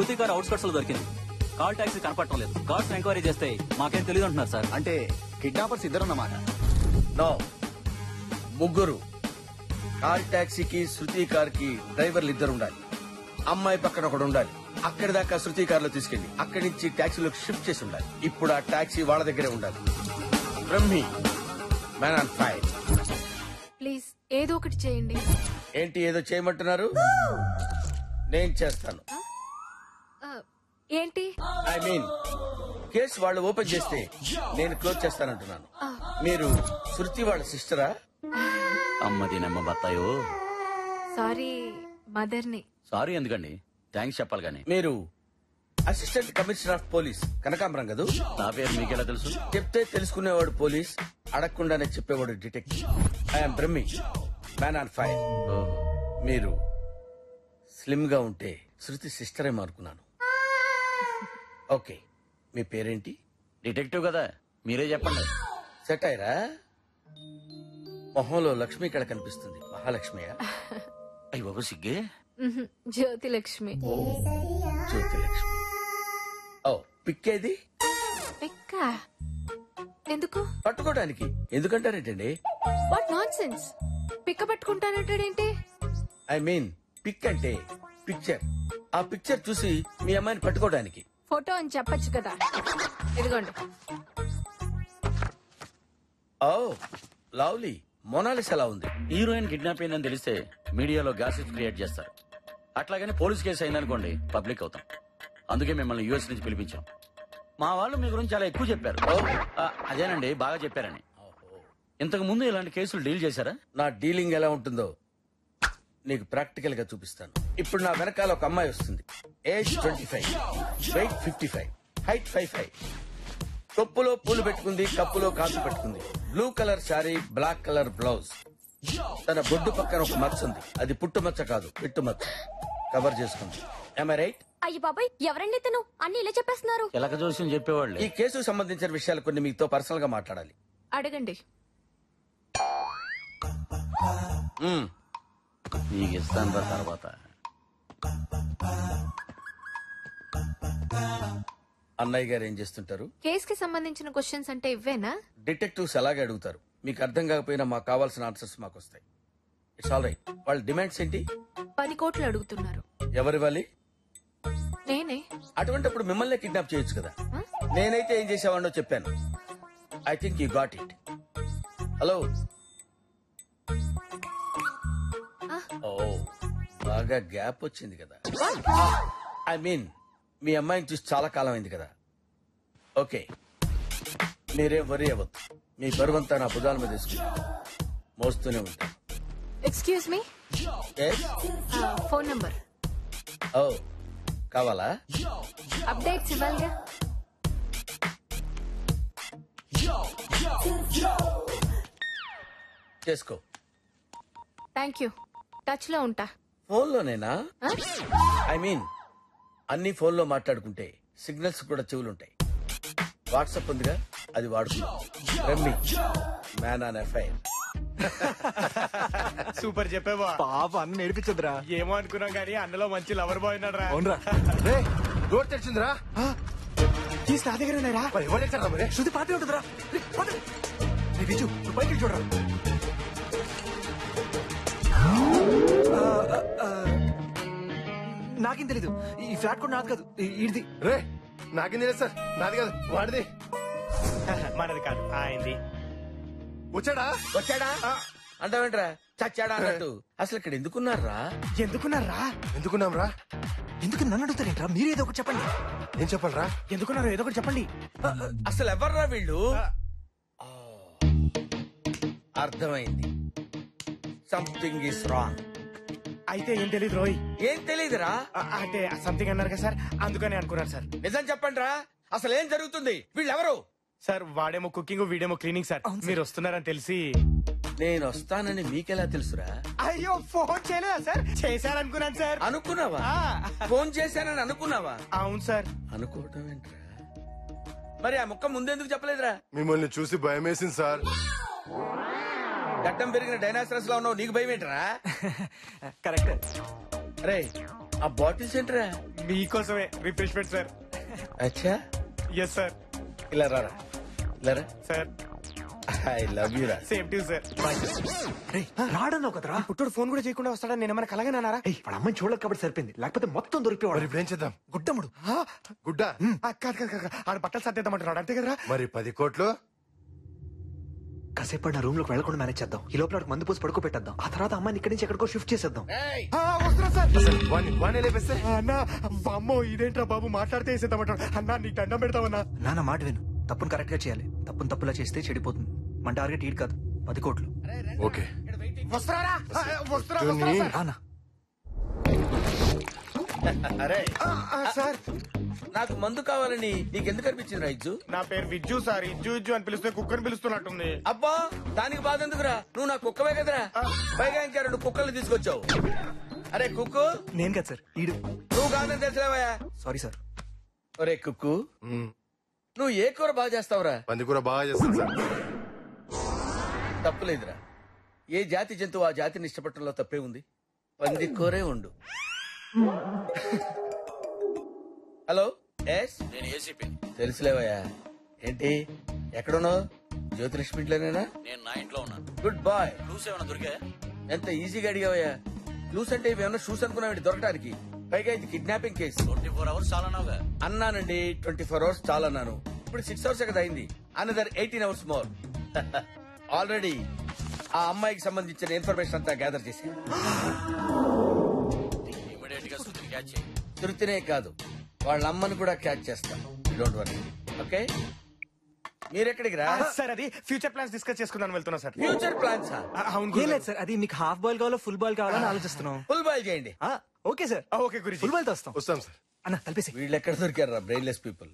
శృతి గారు అవుట్స్కట్స్ లో దొరికింది. కాల్ టాక్సీ కనపడటం లేదు. కార్డ్స్ ఎంక్వైరీ చేస్తే మాకేం తెలియదు అంటున్నారు సార్. అంటే కిడ్నాపర్స్ ఇద్దరున్నమాట. నో, ముగ్గురు. కాల్ టాక్సీకి శృతి కార్ కి డ్రైవర్లు ఇద్దరు ఉండాలి. అమ్మాయి పక్కన ఒకడు ఉండాలి. అక్కడి దాకా శృతి కార్ లో తీసుకెళ్లి అక్కడి నుంచి టాక్సీలోకి షిఫ్ట్ చేసి ఉండాలి. ఇప్పుడు ఆ టాక్సీ వాళ్ళ దగ్గరే ఉండాలి. Brahmi, man on fire. Please ఏదో ఒకటి చేయండి. ఏంటి ఏదో చేయమంటున్నారు? నేను చేస్తాను. ఏంటి? ఐ మీన్ కేసు వాళ్ళు ఓపెన్ చేస్తే నేను క్లోజ్ చేస్తానంటున్నాను. మీరు శృతి వాళ్ళ సిస్టరా? అమ్మది నమ్మ బత్తాయో. సారీ, మదర్ని. సారీ ఎందుకండి, థ్యాంక్స్ చెప్పాలి గానీ. మీరు అసిస్టెంట్ కమిషనర్ ఆఫ్ పోలీస్ కనకాంబరం కదూ? నా పేరు మీకెలా తెలుసు? చెప్తే తెలుసుకునేవాడు పోలీస్, అడగకుండానే చెప్పేవాడు detective. I'm Brahmi, man on fire. మీరు స్లిమ్ గా ఉంటే శృతి సిస్టర్ ఏమో అనుకున్నాను. ఓకే, మీ పేరేంటి? డిటెక్టివ్ కదా, మీరే చెప్పండి. సెట్ అయ్యరా? మొహంలో లక్ష్మి ఇక్కడ కనిపిస్తుంది. మహాలక్ష్మియా? అయ్యి బాబు సిగ్గే. జ్యోతి లక్ష్మి. జ్యోతి లక్ష్మి. ఓ, పిక్కేది? పిక్క ఎందుకు? పట్టుకోవడానికి. ఎందుకంటారేంటండి? What nonsense. పిక్క పట్టుకుంటానంటాడేంటి? ఐ మీన్ పిక్ అంటే పిక్చర్. ఆ పిక్చర్ చూసి మీ అమ్మాయిని పట్టుకోవడానికి. ఫోటో అని చెప్పొచ్చు కదా. ఇదిగోండి. Oh lovely. మోనాలిస్ ఎలా ఉంది? హీరోయిన్ కిడ్నాప్ అయిందని తెలిస్తే మీడియాలో గాసిప్ క్రియేట్ చేస్తారు. అట్లాగని పోలీస్ కేసు అయిందనుకోండి, పబ్లిక్ అవుతాం. అందుకే మిమ్మల్ని యూఎస్ నుంచి పిలిపించాం. మా వాళ్ళు మీ గురించి చాలా ఎక్కువ చెప్పారు. అదేనండి, బాగా చెప్పారని. ఇంతకు ముందు ఇలాంటి కేసులు డీల్ చేశారా? నా డీలింగ్ ఎలా ఉంటుందో నీకు ప్రాక్టికల్ గా చూపిస్తాను. ఇప్పుడు నా వెనకాల ఒక అమ్మాయి వస్తుంది. Age 25, wait 55, height 55. కొప్పులో పూలు పెట్టుకుంది, కప్పులో కాసు పెట్టుకుంది. Blue colour sari, black colour blouse. తన బొడ్డు పక్కన ఒక మచ్చ ఉంది. అది పుట్టు మచ్చ కాదు, పిట్టు మచ్చ. కవర్ చేసుకుంది. Am I right? అయ్య బాబాయ్, ఎవరండి తను? అన్ని ఇలా చెప్పేస్తున్నారు. ఎలక జోస్యం చెప్పేవాళ్ళు. ఈ కేసుకు సంబంధించిన విషయాలు కొన్ని మీతో పర్సనల్ గా మాట్లాడాలి. అడగండి. నీకు ఇస్తాను తర్వాత. అన్నయ్య గారు ఏం చేస్తుంటారు? కేసుకి సంబంధించిన క్వశ్చన్స్ అంటే ఇవ్వేనా? డిటెక్టివ్స్ అలాగే అడుగుతారు. మీకు అర్థం కాకపోయినా మాకు కావాల్సిన ఆన్సర్స్ మాకు వస్తాయి. It's all right. వాళ్ళ డిమాండ్స్ ఏంటి? 10 కోట్లు అడుగుతున్నారు. ఎవరివ్వాలి? నేనే. అటువంటిప్పుడు మిమ్మల్ని కిడ్నాప్ చేయొచ్చు కదా. నేనైతే ఏం చేసేవాడినో చెప్పాను. I think you got it. Hello. Oh, బాగా గ్యాప్ వచ్చింది కదా. ఐ మీన్ మీ అమ్మాయిని చూసి చాలా కాలం అయింది కదా. ఓకే, మీరేం వరీ అవ్వద్దు. మీ బరువంతా నా భుజాల మీద తీసుకుని మోస్తూనే ఉంటాను. Excuse me. Phone number. ఓ, కావాలా? అప్డేట్స్ ఇవ్వాలిగా. చేసుకో. Thank you. టచ్ లో ఉంటా. ఫోన్లోనేనా? ఐ మీన్ అన్ని ఫోన్లో మాట్లాడుకుంటే సిగ్నల్స్ కూడా చెవులుంటాయి. వాట్సాప్ ఉందిగా, అది వాడుకుందాం. రమ్మి, మ్యాన్ ఆన్ ఎఫ్ఐఆర్. సూపర్ చెప్పేవా. పాప అన్న నేర్పించదురా. ఏమో అనుకున్నాం కానీ అన్నలో మంచి లవర్ బాయ్ ఉన్నాడు రా. అవునరా? డోర్ తెరిచిందిరా. తీసి నా దగ్గర ఉన్నారా? ఎవరు తెచ్చారా మరి? శృతి పాటే ఉంటుందిరా. విజు, పైకి చూడరా. నాకేం తెలీదు. ఈ ఫ్లాట్ కూడా నాది కాదు, ఇడిది. రే, నాకేం తెలియదు సార్. నాది కాదు, వాడిది. మనది కాదు, ఆయనది. వచ్చాడా? వచ్చాడా అంటావేంట్రా? చచ్చాడా అన్నట్టు. అసలు ఇక్కడ ఎందుకున్నారా? ఎందుకున్నారా? ఎందుకున్నాం రా? ఎందుకు నన్ను అడుగుతారేంట్రా? మీరు ఏదో ఒకటి చెప్పండి. ఏం చెప్పాలరా? ఎందుకున్నారు ఏదో ఒకటి చెప్పండి. అసలు ఎవర్రా వీళ్ళు? అర్థమైంది. Something is wrong. అయితే ఏం తెలీదు రోయ్. ఏం తెలీదురా? అంటే సంథింగ్ అన్నారు కదా సార్, అందుకని అనుకున్నారు సార్. నిజం చెప్పండి రా, అసలు ఏం జరుగుతుంది? వీళ్ళెవరు? సార్ వాడేమో కుకింగ్, వీడేమో క్లీనింగ్ సార్. మీరు వస్తున్నారని తెలిసి. నేను వస్తానని మీకెలా తెలుసురా? అయ్యో, ఫోన్ చేయలేదా సార్? చేశారనుకున్నాను సార్. అనుకున్నావా? ఫోన్ చేశానని అనుకున్నావా? అవును సార్. అనుకోవటం ఏంట్రా? మరి ఆ ముక్క ముందెందుకు చెప్పలేదురా? మిమ్మల్ని చూసి భయం వేసింది సార్. గడ్డం పెరిగిన డైనాసరస్ లో ఉన్నావు, నీకు భయం ఏంట్రా? కరెక్ట్. రే, ఆ బాటిల్స్ ఏంట్రా? మీకోసమే రిఫ్రెష్మెంట్ సార్. అచ్చా, ఎస్ సార్. ఇలా రారా, ఇలా రా. సార్ ఐ లవ్ యూ రా. Same to sir. రే రాడన్నావు కదరా. పుట్టుడు ఫోన్ కూడా చేయకుండా వస్తాడని నేను ఏమైనా కలగనారా? ఏయ్ వాళ్ళ అమ్మాయిని చూడలేక కాబట్టి సరిపోయింది, లేకపోతే మొత్తం దొరికిపోవాడు. మరి ఇప్పుడు ఏం చేద్దాం? గుడ్డముడు. గుడ్డ కాదు కాదు కాదు, ఆడ బట్టలు సర్దేద్దామంటున్నాడు అంతే కదరా? మరి 10 కోట్లు కాసేపు నా రూమ్ లోకి వెళ్ళకుండా మేనేజ్ చేద్దాం. ఈ లోపల మందు పోసి పడుకో పెట్టేద్దాం. ఆ తర్వాత అమ్మాయిని ఇక్కడి నుంచి ఎక్కడికో షిఫ్ట్ చేసేద్దాం. ఏయ్, వస్తున్నా సార్. అసలు వాణ్ణి లేపేస్తే అన్నా అమ్మో ఇదేంట్రా బాబు మాట్లాడితే వేసేద్దామంటాడు. అన్నా నీకు దండం పెడతామన్నా. నాన్న మాట విను, తప్పును కరెక్ట్ గా చేయాలి. తప్పులా చేస్తే చెడిపోతుంది. మన టార్గెట్ ఈడు కాదు, 10 కోట్లు. ఓకే. వస్తున్నారా? వస్తున్నా నీ- రానా అరే సార్. నాకు మందు కావాలని నీకెందుకు అనిపించింది రైజు? నా పేరు విజ్జు సార్. ఇజ్జు ఇజ్జు అని పిలిస్తే కుక్కని పిలుస్తున్నట్టుంది. అబ్బా దానికి బాధ ఎందుకురా, నువ్వు నా కుక్కవే కదరా. పైగా ఇంకా 2 కుక్కలు తీసుకొచ్చావు. అరే కుక్కు, నేను కదా సార్, ఈడు. నువ్వు కాదని తెలిసావయ్యా. Sorry sir. ఒరే కుక్కు, మ్మ్. నువ్వు ఏ కూర బాగా చేస్తావురా? పంది కూర బాగా చేస్తాను సార్. తప్పులేదురా. ఏ జాతి జంతువు ఆ జాతిని ఇష్టపడటంలో తప్పే ఉంది. పంది కూరే ఉండు. హలో, ఎస్, నేను ఏసీపీ. తెలుసులేవయ్యా. ఏంటి ఎక్కడున్నావు? జ్యోతిలక్ష్మి ఇంట్లోనేనా? నేను నా ఇంట్లో ఉన్నాను. Good bye. క్లూస్ ఏమైనా దొరికా? ఎంత ఈజీగా అడిగావయ్యా. క్లూస్ అంటే ఇవేమన్నా షూస్ అనుకున్నావు దొరకడానికి? పైగా ఇది కిడ్నాపింగ్ కేసు. 24 hours చాలా నావుగా. అన్నానండి, 24 అవర్స్ చాలా అన్నాను. ఇప్పుడు 6 అవర్స్ కదా అయింది. Another 18 hours more. ఆల్రెడీ ఆ అమ్మాయికి సంబంధించిన ఇన్ఫర్మేషన్ అంతా గ్యాదర్ చేశాను. ఇమీడియట్ గా శృతిని క్యాచ్ చేయి. తృప్తినే కాదు, వాళ్ళ అమ్మని కూడా క్యాచ్ చేస్తాం. Don't worry. ఓకే, మీరెక్కడికి రా? సార్ అది ఫ్యూచర్ ప్లాన్స్ డిస్కస్ చేసుకుందాం వెళ్తున్నా సార్. ఫ్యూచర్ ప్లాన్స్ అవును ఏం లేదు సార్, అది మీకు హాఫ్ బాల్ కావాలో ఫుల్ బాల్ కావాలని ఆలోచిస్తున్నాం. ఫుల్ బాయ్ చేయండి. ఓకే సార్, ఓకే గురించి. ఫుల్ బాల్ తో వస్తాం. వస్తాం సార్. అన్న తలపేసి. వీళ్ళు ఎక్కడ దొరికారు రా బ్రెయిన్లెస్ పీపుల్.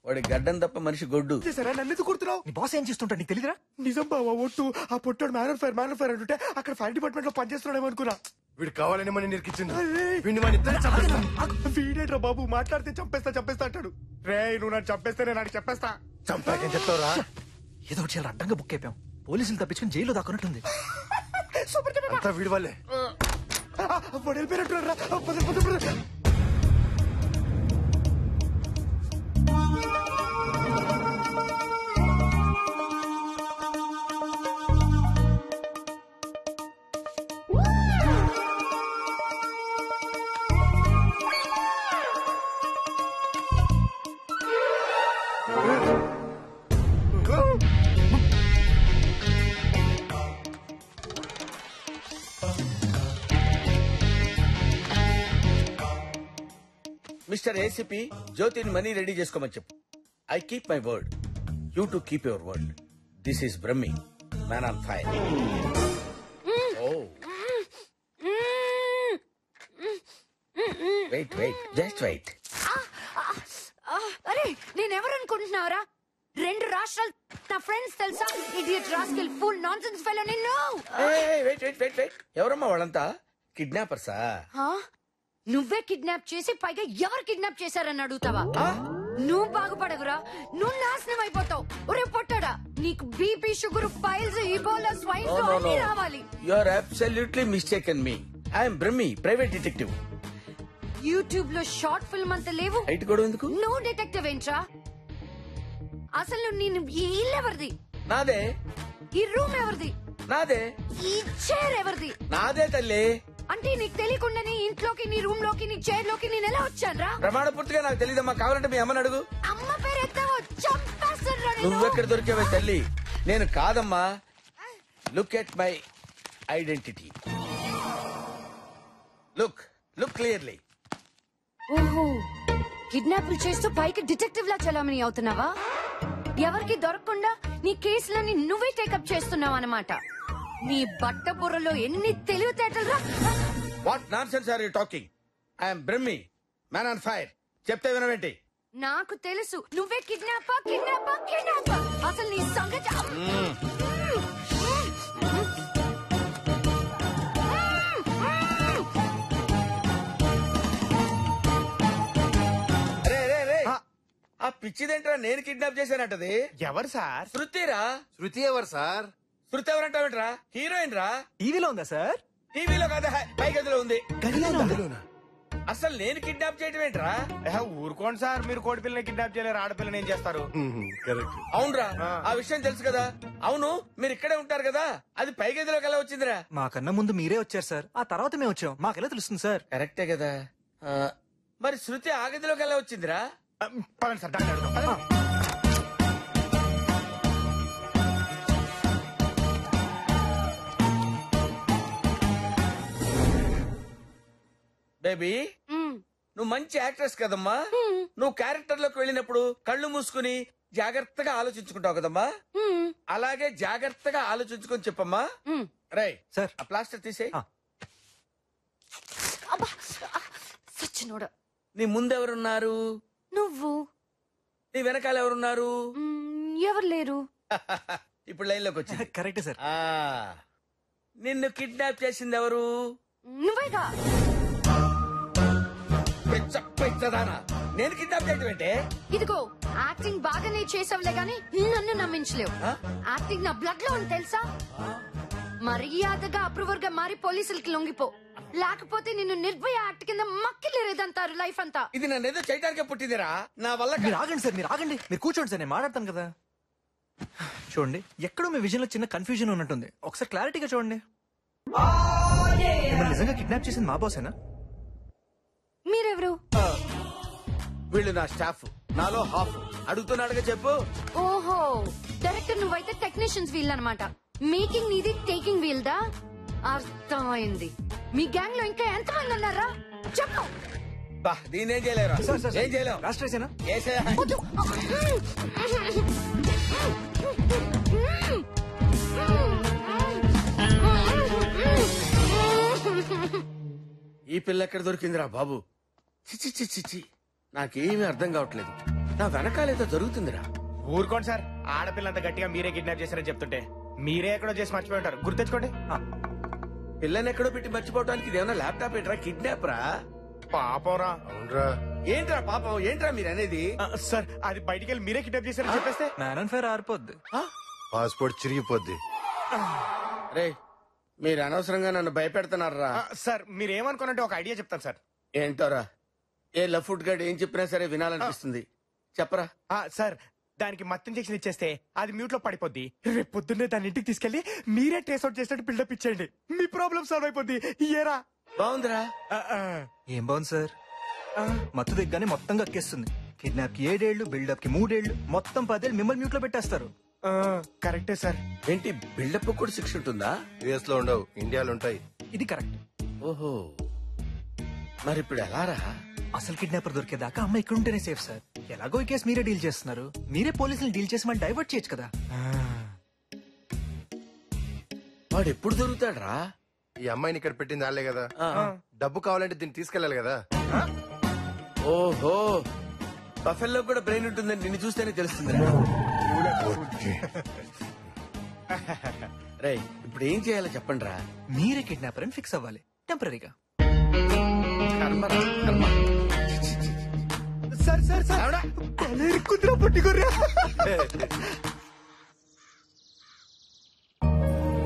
వాడి గడ్డం తప్ప మనిషి గొడ్డు. సరే నన్ను ఎందుకు కుడుతున్నావు? నీ బాస్ ఏం చేస్తుంటా నీకు తెలియదురా? నిజం బావా ఒట్టు. ఆ పొట్టాడు మ్యాన్ ఫైర్ అంటుంటే అక్కడ ఫైర్ డిపార్ట్మెంట్ లో పనిచేస్తున్నాడేమో అనుకున్నా. వీడు కావాలని మన నిరికిచ్చింది. అరే. వీడిని మన ఇద్దరు చంపేస్తాం. వీడేట్రా బాబు మాట్లాడితే చంపేస్తా అంటాడు. రే నువ్వు నన్ను చంపేస్తే నేను నాకు చెప్పేస్తా. చంపాకేం చెప్తావురా? ఏదో ఒకటి చాలా అడ్డంగా బుక్ అయిపోయాం. పోలీసులు తప్పించుకుని జైల్లో దాక్కున్నట్టుంది. సూపర్ చెప్పా. అంతా వీడి వల్లే. వెళ్ళిపోయినట్టున్నారా? మిస్టర్ ఏసీపీ, జ్యోతిని మనీ రెడీ చేసుకోమని చెప్పు. I keep my word, you to keep your word. This is Brahmi, man on fire. Oh wait just wait. అరే నేనెవరు అనుకుంటున్నావురా? 2 రాష్ట్రాలు నా ఫ్రెండ్స్ తెలుసా? Idiot rascal full nonsense fellow నిన్ను. వెయిట్ ఎవరమ్మా వాళ్ళంతా? కిడ్నాపర్సా? నువ్వే కిడ్నాప్ చేసి పైగా ఎవరు కిడ్నాప్ చేశారని అడుగుతావా? నువ్వు బాగుపడగురా, నువ్వు నాశనం అయిపోతావు. ఒరే పొట్టాడా, నీకు BP, sugar, piles, Ebola, swine flu అన్ని రావాలి. You are absolutely mistaken me. I am Brahmi, private detective. YouTube లో షార్ట్ ఫిల్మ్ అంత లేవు. హైట్ కూడా ఎందుకు? నువ్వు డిటెక్టివ్ ఏంట్రా? అసలు నేను ఈ ఇల్లు ఎవరిది? నాదే. ఈ రూమ్ ఎవరిది? నాదే. ఈ చైర్ ఎవరిది? నాదే తల్లి. అంటే నీకు తెలియకుండానే ఇంట్లోకి, నీ రూమ్ లోకి, నీ చైర్ లోకి నేను ఎలా వచ్చానురా? ప్రమాణ పూర్తిగా నాకు తెలియదమ్మా. కావాలంటే మీ అమ్మని అడుగు. అమ్మ పేరు ఎత్తావో చంపేస్తానురా నిన్ను. నువ్వెక్కడ దొరికావే తల్లి? నేను కాదమ్మా. Look at my identity. Look clearly. ఓహో, కిడ్నాపులు చేస్తూ పైకి డిటెక్టివ్ లా చలామణి అవుతున్నావా? ఎవరికి దొరకకుండా నీ కేసులని నువ్వే టేకప్ చేస్తున్నావు అన్నమాట. నీ బట్ట బుర్రలో ఎన్ని తెలివితేటలురా! What nonsense are you talking? I'm Brahmi, man on fire. చెప్తే వినవేంటి? నాకు తెలుసు నువ్వే కిడ్నాపర్. అసలు నీ సంగతి ఆ పిచ్చిదేంట్రా నేను కిడ్నాప్ చేశానంటది? ఎవరు సార్? శృతిరా. శృతి ఎవరు సార్? శృతి ఎవరంటావేంట్రా? హీరోయిన్ రా. టీవీలో ఉందా సార్? టీవీలో కాదా, పై గదిలో ఉంది. గదిలో ఉందా? అసలు నేను కిడ్నాప్ చేయడం ఏంట్రా? ఊరుకోండి సార్, మీరు కోడి పిల్లని కిడ్నాప్ చేయలేరు, ఆడపిల్లని ఏం చేస్తారు? కరెక్ట్. అవునరా, ఆ విషయం తెలుసు కదా. అవును, మీరు ఇక్కడే ఉంటారు కదా, అది పై గదిలోకి ఎలా వచ్చిందిరా? మాకన్నా ముందు మీరే వచ్చారు సార్, ఆ తర్వాత మేము వచ్చాం. మాకెలా తెలుస్తుంది సార్? కరెక్టే కదా. మరి శృతి ఆ గదిలోకి ఎలా వచ్చిందిరా? పదండి సార్, డాక్టర్ అడుగుదాం. పదండి. బేబీ, నువ్వు మంచి యాక్ట్రెస్ కదమ్మా. నువ్వు క్యారెక్టర్ లోకి వెళ్ళినప్పుడు కళ్ళు మూసుకుని జాగ్రత్తగా ఆలోచించుకుంటావు కదమ్మా. అలాగే జాగ్రత్తగా ఆలోచించుకొని చెప్పమ్మా. రై సార్. ఆ ప్లాస్టర్ తీసేయ్. అబ్బా సచ్చినోడా. నీ ముందెవరున్నారు? నువ్వు. నీ వెనకాల ఎవరున్నారు? ఎవరు లేరు. ఇప్పుడు లైన్ లోకి వచ్చింది. కరెక్టే సార్. నిన్ను కిడ్నాప్ చేసింది ఎవరు? నువ్వేగా. పెచ్చదానా, నేను కిడ్నాప్ చేయటం ఏంటే? ఇదిగో యాక్టింగ్ బాగానే చేసావులే గాని నన్ను నమ్మించలేవు. యాక్టింగ్ నా బ్లడ్ లో ఉంది తెలుసా. మర్యాదగా అప్రూవర్ గా మారి పోలీసులకి లొంగిపో, లేకపోతే నిన్ను నిర్భయ యాక్ట్ కింద మక్కిలేదంటారు లైఫ్ అంతా. ఇది నన్ను ఏదో చేయడానికే పుట్టిందిరా, నా వల్ల మీరు ఆగండి సార్, మీరు ఆగండి. మీరు కూర్చోండి సార్, నేను మాట్లాడతాను కదా. చూడండి, ఎక్కడో మీ విజన్ లో చిన్న కన్ఫ్యూజన్ ఉన్నట్టుంది. ఒకసారి క్లారిటీగా చూడండి. మిమ్మల్ని నిజంగా కిడ్నాప్ చేసింది మా బాసేనా? మీరెవరు? వీళ్ళు నా స్టాఫ్, నాలో హాఫ్. అడుగుతున్నాడుగా చెప్పు. ఓహో, డైరెక్టర్ నువ్వైతే టెక్నీషియన్స్ వీల్ అన్నమాట. మేకింగ్ నీది, టేకింగ్ వీల్ దా. అర్థమైంది. మీ గ్యాంగ్ లో ఇంకా ఎంతమంది ఉన్నారా చెప్పు. బా, దీనేం చేయలేరా? సార్, సార్, ఏం చేయలేం. లాస్ట్ రేసేనా? వద్దు. ఈ పిల్ల ఎక్కడ దొరికిందిరా బాబు? చిచి చిచి చిచి, నాకేమీ అర్థం కావట్లేదు. నా వెనకాలేదో జరుగుతుందిరా. ఊరుకోండి సార్, ఆడపిల్లంత గట్టిగా మీరే కిడ్నాప్ చేశారని చెప్తుంటే మీరే ఎక్కడో చేసి మర్చిపోయి ఉంటారు. గుర్తెచ్చుకోండి. పిల్లని ఎక్కడో పెట్టి మర్చిపోవడానికి ఇదేమన్నా ల్యాప్టాప్ ఏంట్రా? కిడ్నాప్ రా. పాపంరా. అవునరా. ఏంట్రా పాపం? ఏంట్రా మీరు అనేది? సార్, అది బయటికి వెళ్ళి మీరే కిడ్నాప్ చేశారని చెప్పేస్తే మ్యాన్ అండ్ ఫైర్ ఆరిపోద్ది. పాస్పోర్ట్ చిరిగిపోద్ది. రే, మీరు అనవసరంగా నన్ను భయపెడుతున్నారా? సార్, మీరేమనుకోనంటే ఒక ఐడియా చెప్తాను సార్. ఏంటోరా? ఏ లఫ్ట్ గడ్ ఏం చెప్పినా సరే వినాలనిపిస్తుంది. చెప్పరా. సార్, దానికి మత్తు ఇంజెక్షన్ ఇచ్చేస్తే అది మ్యూట్ లో పడిపోద్ది. రేపు పొద్దున్నే దాని ఇంటికి తీసుకెళ్లి మీరే ట్రేస్ అవుట్ చేసినట్టు బిల్డప్ ఇచ్చేయండి. మీ ప్రాబ్లం సాల్వ్ అయిపోద్ది. ఏరా? బాగుందిరా. ఏం బాగుంది సార్? మత్తు దిగ్గానే మొత్తం కక్కేస్తుంది. కిడ్నాప్ కి 7 ఏళ్లు, బిల్డప్ కి 3 ఏళ్లు, మొత్తం 10 ఏళ్లు మిమ్మల్ని మ్యూట్ లో పెట్టేస్తారు. కరెక్టే సార్. ఏంటి, బిల్డప్ కూడా శిక్ష ఉంటుందా? యుఎస్ లో ఉండవు, ఇండియాలో ఉంటాయి. ఇది కరెక్ట్. ఓహో, మరి ఇప్పుడు ఎలారా? అసలు కిడ్నాపర్ దొరికేదాకా అమ్మ ఇక్కడ ఉంటేనే సేఫ్ సార్. ఎలాగో ఈ కేసు మీరే డీల్ చేస్తున్నారు, మీరే పోలీసులు డీల్ చేసి మళ్ళీ డైవర్ట్ చేయొచ్చు కదా. వాడు ఎప్పుడు దొరుకుతాడ్రా? ఈ అమ్మాయిని ఇక్కడ పెట్టింది వాళ్ళే కదా. డబ్బు కావాలంటే దీన్ని తీసుకెళ్లాలి కదా. ఓహో, బఫెల్లో కూడా బ్రెయిన్ ఉంటుందని నిన్ను చూస్తేనే తెలుస్తుంది. రే, ఇప్పుడు ఏం చేయాలో చెప్పండి రా. మీరే కిడ్నాపర్ అని ఫిక్స్ అవ్వాలి టెంపరీగా. సార్ సార్ సార్, కుదిరా పట్టుకోర్రా.